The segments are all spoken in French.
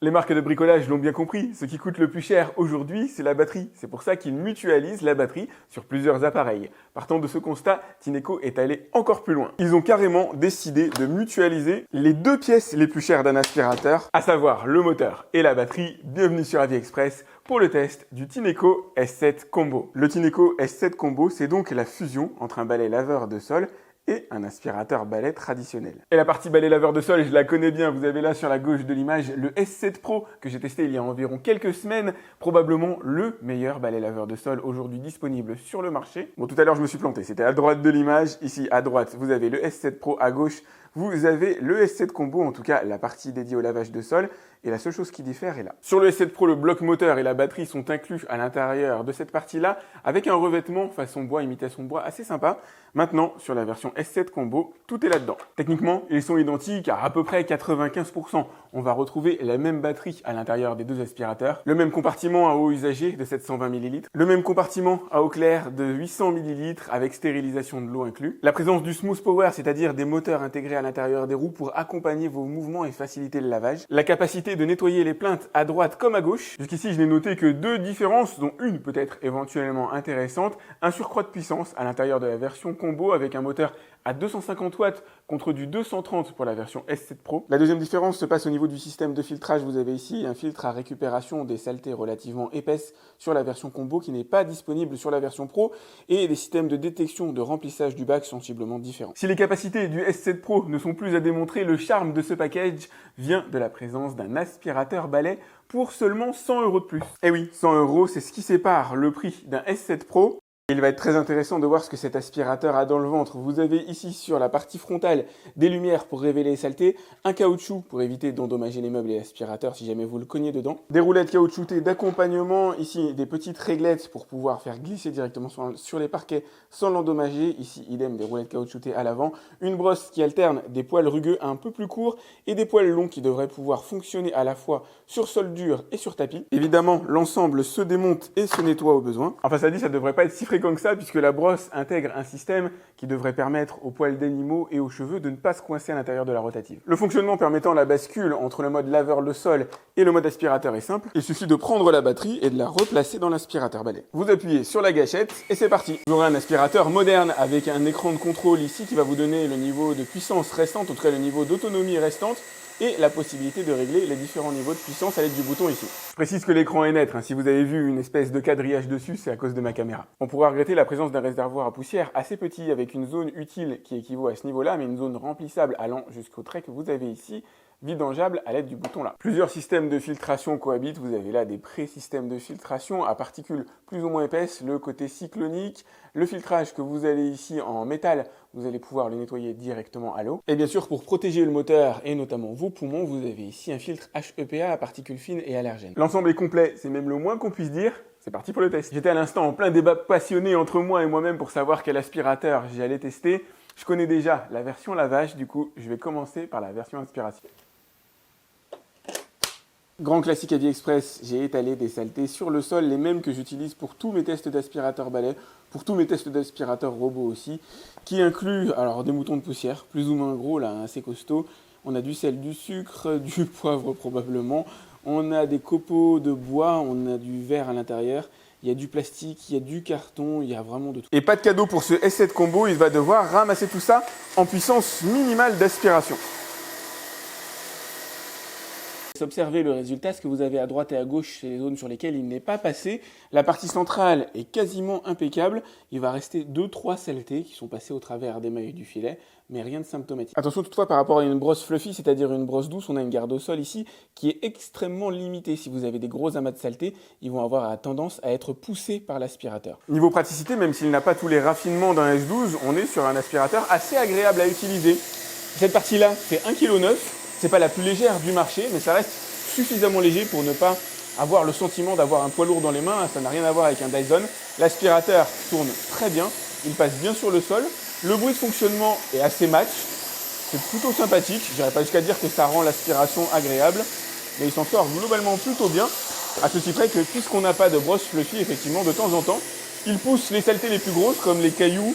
Les marques de bricolage l'ont bien compris, ce qui coûte le plus cher aujourd'hui, c'est la batterie. C'est pour ça qu'ils mutualisent la batterie sur plusieurs appareils. Partant de ce constat, Tineco est allé encore plus loin. Ils ont carrément décidé de mutualiser les deux pièces les plus chères d'un aspirateur, à savoir le moteur et la batterie. Bienvenue sur AviExpress pour le test du Tineco S7 Combo. Le Tineco S7 Combo, c'est donc la fusion entre un balai laveur de sol et un aspirateur balai traditionnel. Et la partie balai laveur de sol, je la connais bien. Vous avez là sur la gauche de l'image le S7 Pro que j'ai testé il y a environ quelques semaines. Probablement le meilleur balai laveur de sol aujourd'hui disponible sur le marché. Bon, tout à l'heure, je me suis planté. C'était à droite de l'image. Ici, à droite, vous avez le S7 Pro. À gauche, vous avez le S7 Combo, en tout cas la partie dédiée au lavage de sol. Et la seule chose qui diffère est là. Sur le S7 Pro, le bloc moteur et la batterie sont inclus à l'intérieur de cette partie-là avec un revêtement façon bois, imitation bois assez sympa. Maintenant, sur la version S7 Combo, tout est là-dedans. Techniquement, ils sont identiques à peu près 95%. On va retrouver la même batterie à l'intérieur des deux aspirateurs, le même compartiment à eau usagée de 720 ml, le même compartiment à eau claire de 800 ml avec stérilisation de l'eau inclus, la présence du Smooth Power, c'est-à-dire des moteurs intégrés à l'intérieur des roues pour accompagner vos mouvements et faciliter le lavage, la capacité de nettoyer les plaintes à droite comme à gauche. Jusqu'ici, je n'ai noté que deux différences, dont une peut être éventuellement intéressante, un surcroît de puissance à l'intérieur de la version Combo avec un moteur à 250 watts contre du 230 pour la version S7 Pro. La deuxième différence se passe au niveau du système de filtrage. Vous avez ici un filtre à récupération des saletés relativement épaisses sur la version Combo qui n'est pas disponible sur la version Pro et des systèmes de détection de remplissage du bac sensiblement différents. Si les capacités du S7 Pro ne sont plus à démontrer, le charme de ce package vient de la présence d'un aspirateur balai pour seulement 100 € de plus. Et oui, 100 €, c'est ce qui sépare le prix d'un S7 Pro. Il va être très intéressant de voir ce que cet aspirateur a dans le ventre. Vous avez ici sur la partie frontale des lumières pour révéler les saletés, un caoutchouc pour éviter d'endommager les meubles et l'aspirateur si jamais vous le cognez dedans, des roulettes caoutchoutées d'accompagnement, ici des petites réglettes pour pouvoir faire glisser directement sur les parquets sans l'endommager, ici idem des roulettes caoutchoutées à l'avant, une brosse qui alterne des poils rugueux un peu plus courts et des poils longs qui devraient pouvoir fonctionner à la fois sur sol dur et sur tapis. Évidemment, l'ensemble se démonte et se nettoie au besoin. Enfin, ça dit, ça devrait pas être si fréquent que ça puisque la brosse intègre un système qui devrait permettre aux poils d'animaux et aux cheveux de ne pas se coincer à l'intérieur de la rotative. Le fonctionnement permettant la bascule entre le mode laveur de sol et le mode aspirateur est simple. Il suffit de prendre la batterie et de la replacer dans l'aspirateur balai. Vous appuyez sur la gâchette et c'est parti. Vous aurez un aspirateur moderne avec un écran de contrôle ici qui va vous donner le niveau de puissance restante, en tout cas le niveau d'autonomie restante, et la possibilité de régler les différents niveaux de puissance à l'aide du bouton ici. Je précise que l'écran est net, si vous avez vu une espèce de quadrillage dessus, c'est à cause de ma caméra. On pourra regretter la présence d'un réservoir à poussière assez petit avec une zone utile qui équivaut à ce niveau-là, mais une zone remplissable allant jusqu'au trait que vous avez ici, vidangeable à l'aide du bouton là. Plusieurs systèmes de filtration cohabitent. Vous avez là des pré-systèmes de filtration à particules plus ou moins épaisses, le côté cyclonique, le filtrage que vous avez ici en métal, vous allez pouvoir le nettoyer directement à l'eau. Et bien sûr, pour protéger le moteur et notamment vos poumons, vous avez ici un filtre HEPA à particules fines et allergènes. L'ensemble est complet, c'est même le moins qu'on puisse dire. C'est parti pour le test. J'étais à l'instant en plein débat passionné entre moi et moi-même pour savoir quel aspirateur j'allais tester. Je connais déjà la version lavage, du coup, je vais commencer par la version aspiration. Grand classique AviExpress, j'ai étalé des saletés sur le sol, les mêmes que j'utilise pour tous mes tests d'aspirateur balai, pour tous mes tests d'aspirateur robot aussi, qui incluent alors des moutons de poussière, plus ou moins gros là, assez costauds. On a du sel, du sucre, du poivre probablement, on a des copeaux de bois, on a du verre à l'intérieur, il y a du plastique, il y a du carton, il y a vraiment de tout. Et pas de cadeau pour ce S7 Combo, il va devoir ramasser tout ça en puissance minimale d'aspiration. Observez le résultat, ce que vous avez à droite et à gauche, c'est les zones sur lesquelles il n'est pas passé. La partie centrale est quasiment impeccable. Il va rester 2-3 saletés qui sont passées au travers des mailles du filet, mais rien de symptomatique. Attention toutefois par rapport à une brosse fluffy, c'est-à-dire une brosse douce, on a une garde au sol ici qui est extrêmement limitée. Si vous avez des gros amas de saleté, ils vont avoir tendance à être poussés par l'aspirateur. Niveau praticité, même s'il n'a pas tous les raffinements d'un S12, on est sur un aspirateur assez agréable à utiliser. Cette partie-là fait 1,9 kg. C'est pas la plus légère du marché, mais ça reste suffisamment léger pour ne pas avoir le sentiment d'avoir un poids lourd dans les mains. Ça n'a rien à voir avec un Dyson. L'aspirateur tourne très bien, il passe bien sur le sol. Le bruit de fonctionnement est assez match, c'est plutôt sympathique. Je n'irai pas jusqu'à dire que ça rend l'aspiration agréable, mais il s'en sort globalement plutôt bien. À ceci près que puisqu'on n'a pas de brosse fluffy, effectivement, de temps en temps, il pousse les saletés les plus grosses, comme les cailloux,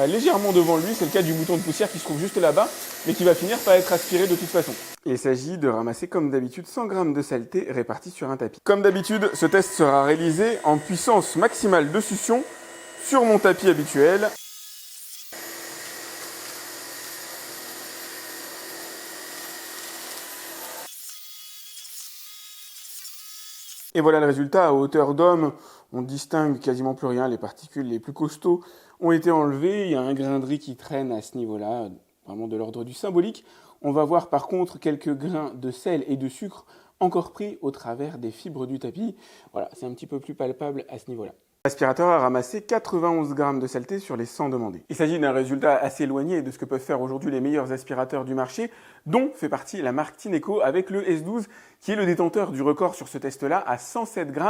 légèrement devant lui. C'est le cas du bouton de poussière qui se trouve juste là-bas, mais qui va finir par être aspiré de toute façon. Il s'agit de ramasser comme d'habitude 100 g de saleté répartis sur un tapis. Comme d'habitude, ce test sera réalisé en puissance maximale de succion sur mon tapis habituel. Et voilà le résultat. À hauteur d'homme, on distingue quasiment plus rien. Les particules les plus costauds ont été enlevées. Il y a un grain de riz qui traîne à ce niveau-là, vraiment de l'ordre du symbolique. On va voir par contre quelques grains de sel et de sucre encore pris au travers des fibres du tapis. Voilà, c'est un petit peu plus palpable à ce niveau-là. L'aspirateur a ramassé 91 g de saleté sur les 100 demandés. Il s'agit d'un résultat assez éloigné de ce que peuvent faire aujourd'hui les meilleurs aspirateurs du marché, dont fait partie la marque Tineco avec le S12, qui est le détenteur du record sur ce test-là à 107 g,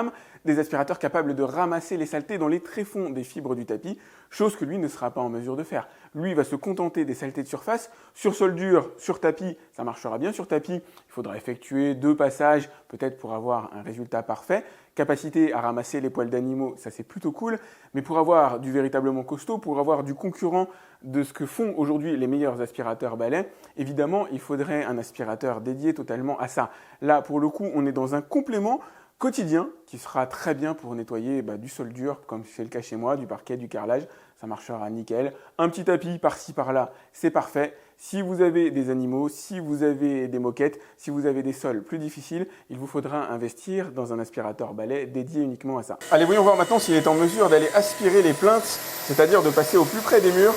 des aspirateurs capables de ramasser les saletés dans les tréfonds des fibres du tapis, chose que lui ne sera pas en mesure de faire. Lui, il va se contenter des saletés de surface. Sur sol dur, sur tapis, ça marchera bien. Sur tapis, il faudra effectuer 2 passages, peut-être pour avoir un résultat parfait. Capacité à ramasser les poils d'animaux, ça c'est plutôt cool. Mais pour avoir du véritablement costaud, pour avoir du concurrent de ce que font aujourd'hui les meilleurs aspirateurs balais, évidemment, il faudrait un aspirateur dédié totalement à ça. Là, pour le coup, on est dans un complément quotidien qui sera très bien pour nettoyer du sol dur, comme c'est le cas chez moi, du parquet, du carrelage, ça marchera nickel. Un petit tapis par-ci par-là, c'est parfait. Si vous avez des animaux, si vous avez des moquettes, si vous avez des sols plus difficiles, il vous faudra investir dans un aspirateur balai dédié uniquement à ça. Allez, voyons voir maintenant s'il est en mesure d'aller aspirer les plinthes, c'est-à-dire de passer au plus près des murs.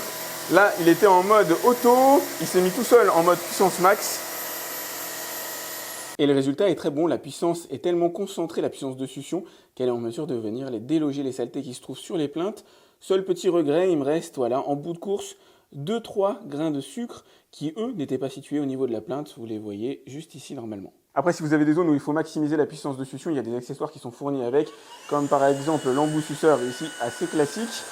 Là, il était en mode auto, il s'est mis tout seul en mode puissance max. Et le résultat est très bon, la puissance est tellement concentrée, la puissance de succion, qu'elle est en mesure de venir les déloger les saletés qui se trouvent sur les plinthes. Seul petit regret, il me reste, voilà, en bout de course, 2-3 grains de sucre qui, eux, n'étaient pas situés au niveau de la plinthe. Vous les voyez juste ici normalement. Après, si vous avez des zones où il faut maximiser la puissance de succion, il y a des accessoires qui sont fournis avec, comme par exemple l'embout suceur ici, assez classique,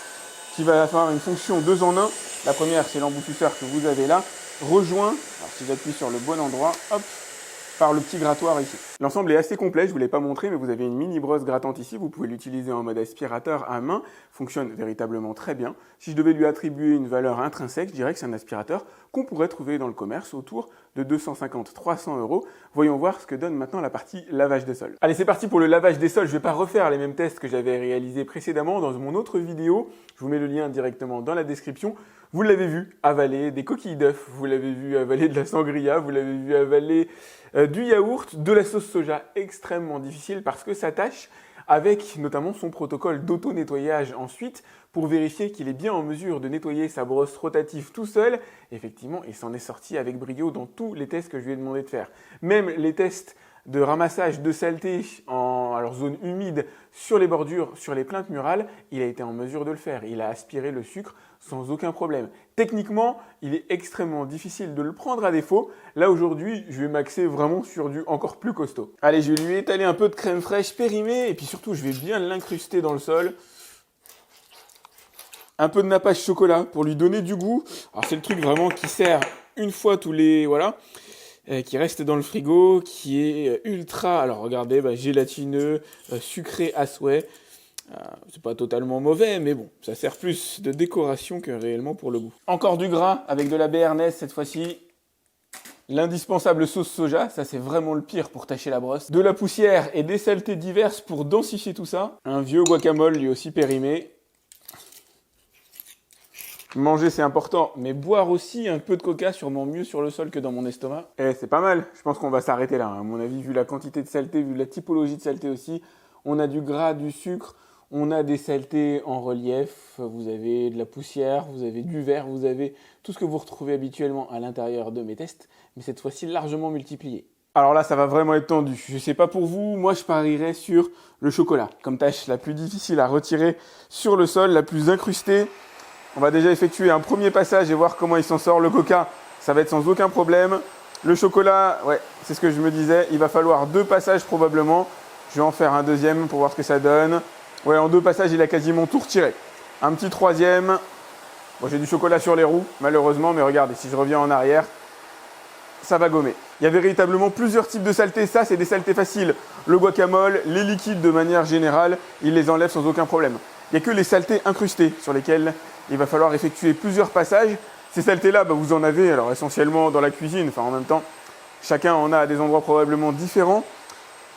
qui va avoir une fonction 2 en 1. La première, c'est l'embout suceur que vous avez là, rejoint, alors si j'appuie sur le bon endroit, hop, par le petit grattoir ici. L'ensemble est assez complet, je ne vous l'ai pas montré, mais vous avez une mini brosse grattante ici, vous pouvez l'utiliser en mode aspirateur à main, fonctionne véritablement très bien. Si je devais lui attribuer une valeur intrinsèque, je dirais que c'est un aspirateur qu'on pourrait trouver dans le commerce autour de 250-300 €. Voyons voir ce que donne maintenant la partie lavage des sols. Allez, c'est parti pour le lavage des sols. Je ne vais pas refaire les mêmes tests que j'avais réalisés précédemment dans mon autre vidéo. Je vous mets le lien directement dans la description. Vous l'avez vu avaler des coquilles d'œufs, vous l'avez vu avaler de la sangria, vous l'avez vu avaler du yaourt, de la sauce soja, extrêmement difficile parce que ça tâche, avec notamment son protocole d'auto-nettoyage ensuite pour vérifier qu'il est bien en mesure de nettoyer sa brosse rotative tout seul. Effectivement, il s'en est sorti avec brio dans tous les tests que je lui ai demandé de faire. Même les tests de ramassage de saleté en zone humide sur les bordures, sur les plinthes murales, il a été en mesure de le faire. Il a aspiré le sucre sans aucun problème. Techniquement, il est extrêmement difficile de le prendre à défaut. Là, aujourd'hui, je vais m'axer vraiment sur du encore plus costaud. Allez, je vais lui étaler un peu de crème fraîche périmée et puis surtout, je vais bien l'incruster dans le sol. Un peu de nappage chocolat pour lui donner du goût. Alors, c'est le truc vraiment qui sert une fois tous les... Voilà. Qui reste dans le frigo, qui est ultra, alors regardez, gélatineux, sucré à souhait. C'est pas totalement mauvais, mais bon, ça sert plus de décoration que réellement pour le goût. Encore du gras avec de la béarnaise cette fois-ci. L'indispensable sauce soja, ça c'est vraiment le pire pour tacher la brosse. De la poussière et des saletés diverses pour densifier tout ça. Un vieux guacamole lui aussi périmé. Manger c'est important, mais boire aussi un peu de coca, sûrement mieux sur le sol que dans mon estomac. C'est pas mal, je pense qu'on va s'arrêter là. À mon avis, vu la quantité de saleté, vu la typologie de saleté aussi, on a du gras, du sucre, on a des saletés en relief, vous avez de la poussière, vous avez du verre, vous avez tout ce que vous retrouvez habituellement à l'intérieur de mes tests, mais cette fois-ci largement multiplié. Alors là, ça va vraiment être tendu. Je sais pas pour vous, moi je parierais sur le chocolat, comme tâche la plus difficile à retirer sur le sol, la plus incrustée. On va déjà effectuer un premier passage et voir comment il s'en sort. Le coca, ça va être sans aucun problème. Le chocolat, ouais, c'est ce que je me disais. Il va falloir 2 passages probablement. Je vais en faire un deuxième pour voir ce que ça donne. Ouais, en 2 passages, il a quasiment tout retiré. Un petit troisième. Bon, j'ai du chocolat sur les roues, malheureusement, mais regardez, si je reviens en arrière, ça va gommer. Il y a véritablement plusieurs types de saletés. Ça, c'est des saletés faciles. Le guacamole, les liquides de manière générale, il les enlève sans aucun problème. Il n'y a que les saletés incrustées sur lesquelles il va falloir effectuer plusieurs passages. Ces saletés-là, vous en avez alors essentiellement dans la cuisine, en même temps, chacun en a à des endroits probablement différents.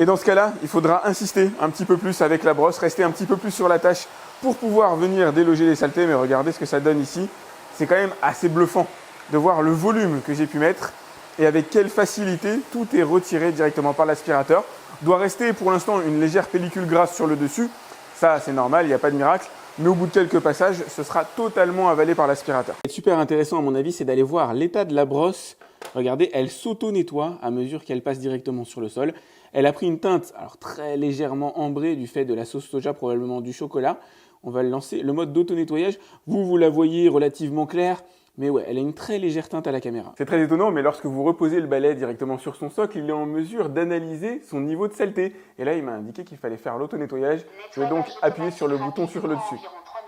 Et dans ce cas-là, il faudra insister un petit peu plus avec la brosse, rester un petit peu plus sur la tâche pour pouvoir venir déloger les saletés. Mais regardez ce que ça donne ici. C'est quand même assez bluffant de voir le volume que j'ai pu mettre et avec quelle facilité tout est retiré directement par l'aspirateur. Doit rester pour l'instant une légère pellicule grasse sur le dessus. Ça, c'est normal, il n'y a pas de miracle. Mais au bout de quelques passages, ce sera totalement avalé par l'aspirateur. Ce qui est super intéressant à mon avis, c'est d'aller voir l'état de la brosse. Regardez, elle s'auto-nettoie à mesure qu'elle passe directement sur le sol. Elle a pris une teinte alors très légèrement ambrée du fait de la sauce soja, probablement du chocolat. On va lancer le mode d'auto-nettoyage. Vous la voyez relativement claire, mais ouais, elle a une très légère teinte à la caméra. C'est très étonnant, mais lorsque vous reposez le balai directement sur son socle, il est en mesure d'analyser son niveau de saleté. Et là, il m'a indiqué qu'il fallait faire l'auto-nettoyage. Je vais donc appuyer sur le bouton sur le dessus.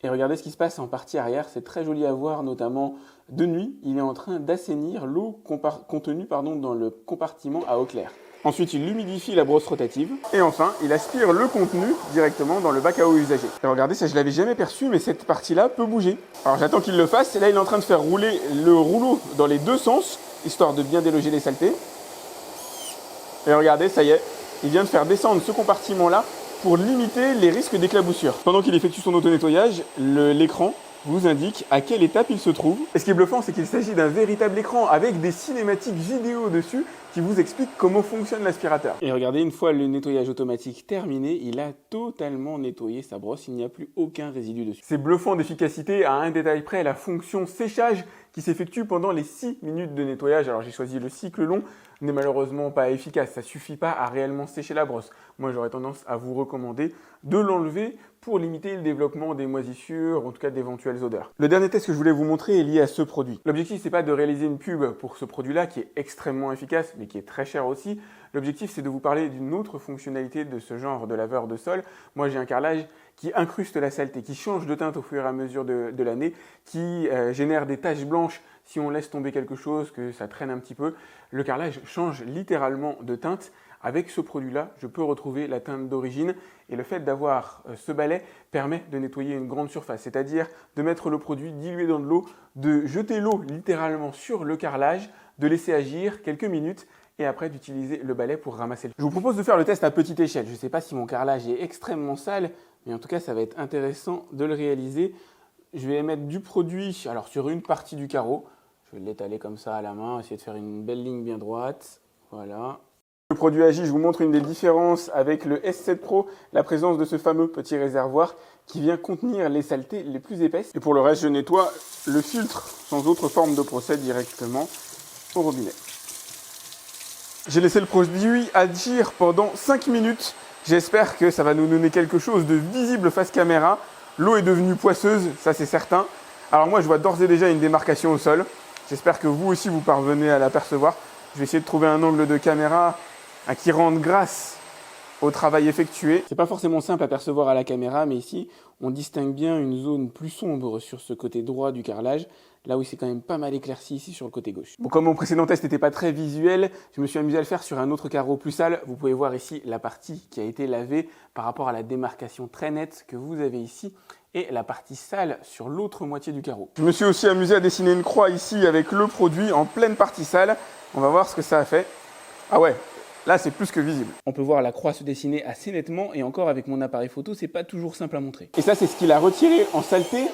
Et regardez ce qui se passe en partie arrière, c'est très joli à voir, notamment de nuit. Il est en train d'assainir l'eau contenue dans le compartiment à eau claire. Ensuite, il humidifie la brosse rotative. Et enfin, il aspire le contenu directement dans le bac à eau usagé. Et regardez, ça je l'avais jamais perçu, mais cette partie-là peut bouger. Alors j'attends qu'il le fasse. Et là, il est en train de faire rouler le rouleau dans les deux sens, histoire de bien déloger les saletés. Et regardez, ça y est, il vient de faire descendre ce compartiment-là pour limiter les risques d'éclaboussure. Pendant qu'il effectue son auto-nettoyage, l'écran vous indique à quelle étape il se trouve. Et ce qui est bluffant, c'est qu'il s'agit d'un véritable écran avec des cinématiques vidéo dessus qui vous expliquent comment fonctionne l'aspirateur. Et regardez, une fois le nettoyage automatique terminé, il a totalement nettoyé sa brosse, il n'y a plus aucun résidu dessus. C'est bluffant d'efficacité à un détail près, la fonction séchage qui s'effectue pendant les 6 minutes de nettoyage. Alors j'ai choisi le cycle long, n'est malheureusement pas efficace, ça ne suffit pas à réellement sécher la brosse. Moi j'aurais tendance à vous recommander de l'enlever pour limiter le développement des moisissures, en tout cas d'éventuelles odeurs. Le dernier test que je voulais vous montrer est lié à ce produit. L'objectif, c'est pas de réaliser une pub pour ce produit-là qui est extrêmement efficace, mais qui est très cher aussi. L'objectif, c'est de vous parler d'une autre fonctionnalité de ce genre de laveur de sol. Moi, j'ai un carrelage qui incruste la saleté, qui change de teinte au fur et à mesure de l'année, qui génère des taches blanches si on laisse tomber quelque chose, que ça traîne un petit peu. Le carrelage change littéralement de teinte. Avec ce produit-là, je peux retrouver la teinte d'origine et le fait d'avoir ce balai permet de nettoyer une grande surface, c'est-à-dire de mettre le produit dilué dans de l'eau, de jeter l'eau littéralement sur le carrelage, de laisser agir quelques minutes et après d'utiliser le balai pour ramasser le. Je vous propose de faire le test à petite échelle. Je ne sais pas si mon carrelage est extrêmement sale, mais en tout cas, ça va être intéressant de le réaliser. Je vais mettre du produit alors sur une partie du carreau. Je vais l'étaler comme ça à la main, essayer de faire une belle ligne bien droite. Voilà. Le produit agit, je vous montre une des différences avec le S7 Pro, la présence de ce fameux petit réservoir qui vient contenir les saletés les plus épaisses. Et pour le reste, je nettoie le filtre sans autre forme de procès directement au robinet. J'ai laissé le produit agir pendant 5 minutes. J'espère que ça va nous donner quelque chose de visible face caméra. L'eau est devenue poisseuse, ça c'est certain. Alors moi, je vois d'ores et déjà une démarcation au sol. J'espère que vous aussi, vous parvenez à l'apercevoir. Je vais essayer de trouver un angle de caméra qui rende grâce au travail effectué. C'est pas forcément simple à percevoir à la caméra, mais ici, on distingue bien une zone plus sombre sur ce côté droit du carrelage, là où c'est quand même pas mal éclairci ici sur le côté gauche. Bon, comme mon précédent test n'était pas très visuel, je me suis amusé à le faire sur un autre carreau plus sale. Vous pouvez voir ici la partie qui a été lavée par rapport à la démarcation très nette que vous avez ici et la partie sale sur l'autre moitié du carreau. Je me suis aussi amusé à dessiner une croix ici avec le produit en pleine partie sale. On va voir ce que ça a fait. Ah ouais! Là, c'est plus que visible. On peut voir la croix se dessiner assez nettement et encore avec mon appareil photo, c'est pas toujours simple à montrer. Et ça, c'est ce qu'il a retiré en saleté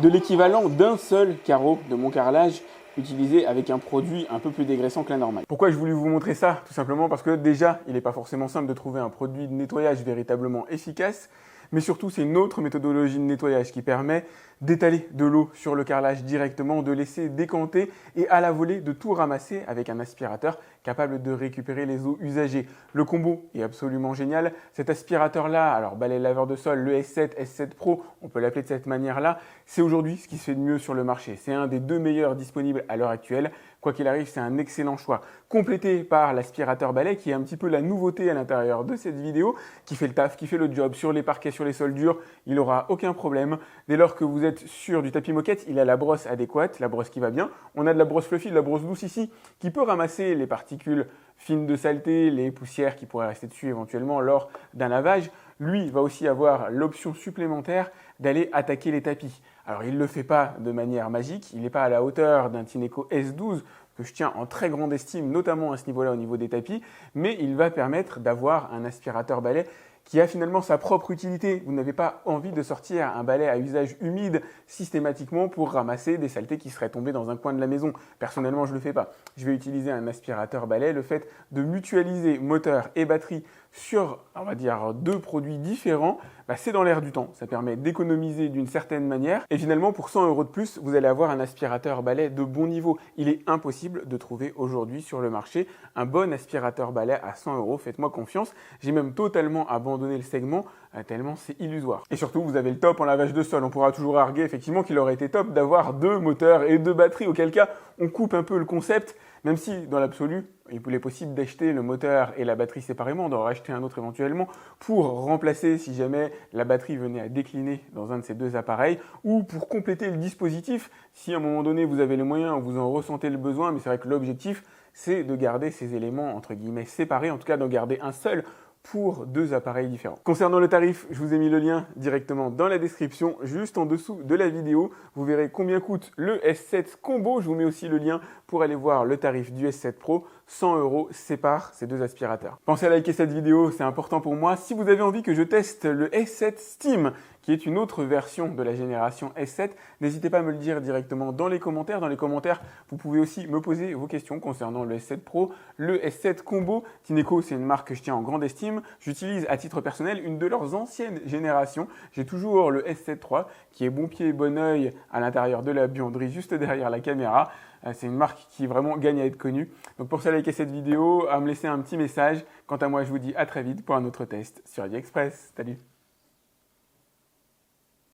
de l'équivalent d'un seul carreau de mon carrelage utilisé avec un produit un peu plus dégraissant que la normale. Pourquoi j'ai voulu vous montrer ça? Tout simplement parce que déjà, il n'est pas forcément simple de trouver un produit de nettoyage véritablement efficace. Mais surtout, c'est une autre méthodologie de nettoyage qui permet d'étaler de l'eau sur le carrelage directement, de laisser décanter et à la volée de tout ramasser avec un aspirateur capable de récupérer les eaux usagées. Le combo est absolument génial. Cet aspirateur-là, alors balai laveur de sol, le S7, S7 Pro, on peut l'appeler de cette manière-là, c'est aujourd'hui ce qui se fait de mieux sur le marché. C'est un des 2 meilleurs disponibles à l'heure actuelle. Quoi qu'il arrive, c'est un excellent choix. Complété par l'aspirateur balai qui est un petit peu la nouveauté à l'intérieur de cette vidéo, qui fait le taf, qui fait le job sur les parquets, sur les sols durs, il n'aura aucun problème. Dès lors que vous êtes sur du tapis moquette, il a la brosse adéquate, la brosse qui va bien. On a de la brosse fluffy, de la brosse douce ici, qui peut ramasser les particules fines de saleté, les poussières qui pourraient rester dessus éventuellement lors d'un lavage. Lui va aussi avoir l'option supplémentaire d'aller attaquer les tapis. Alors il ne le fait pas de manière magique, il n'est pas à la hauteur d'un Tineco S12 que je tiens en très grande estime, notamment à ce niveau-là au niveau des tapis, mais il va permettre d'avoir un aspirateur balai qui a finalement sa propre utilité. Vous n'avez pas envie de sortir un balai à usage humide systématiquement pour ramasser des saletés qui seraient tombées dans un coin de la maison. Personnellement, je ne le fais pas. Je vais utiliser un aspirateur balai. Le fait de mutualiser moteur et batterie sur, on va dire, deux produits différents, c'est dans l'air du temps. Ça permet d'économiser d'une certaine manière. Et finalement, pour 100 € de plus, vous allez avoir un aspirateur balai de bon niveau. Il est impossible de trouver aujourd'hui sur le marché un bon aspirateur balai à 100 €. Faites-moi confiance. J'ai même totalement abandonné le segment tellement c'est illusoire. Et surtout, vous avez le top en lavage de sol. On pourra toujours arguer effectivement qu'il aurait été top d'avoir 2 moteurs et 2 batteries, auquel cas on coupe un peu le concept, même si dans l'absolu, il est possible d'acheter le moteur et la batterie séparément, d'en racheter un autre éventuellement pour remplacer si jamais la batterie venait à décliner dans un de ces deux appareils, ou pour compléter le dispositif si à un moment donné vous avez les moyens ou vous en ressentez le besoin. Mais c'est vrai que l'objectif, c'est de garder ces éléments entre guillemets séparés, en tout cas d'en garder un seul pour 2 appareils différents. Concernant le tarif, je vous ai mis le lien directement dans la description, juste en dessous de la vidéo. Vous verrez combien coûte le S7 Combo. Je vous mets aussi le lien pour aller voir le tarif du S7 Pro. 100 € sépare ces deux aspirateurs. Pensez à liker cette vidéo, c'est important pour moi. Si vous avez envie que je teste le S7 Steam, qui est une autre version de la génération S7, n'hésitez pas à me le dire directement dans les commentaires. Dans les commentaires, vous pouvez aussi me poser vos questions concernant le S7 Pro, le S7 Combo. Tineco, c'est une marque que je tiens en grande estime. J'utilise à titre personnel une de leurs anciennes générations. J'ai toujours le S7 III qui est bon pied, bon oeil à l'intérieur de la buanderie, juste derrière la caméra. C'est une marque qui vraiment gagne à être connue. Donc pour ça, likez cette vidéo, à me laisser un petit message. Quant à moi, je vous dis à très vite pour un autre test sur AliExpress. Salut!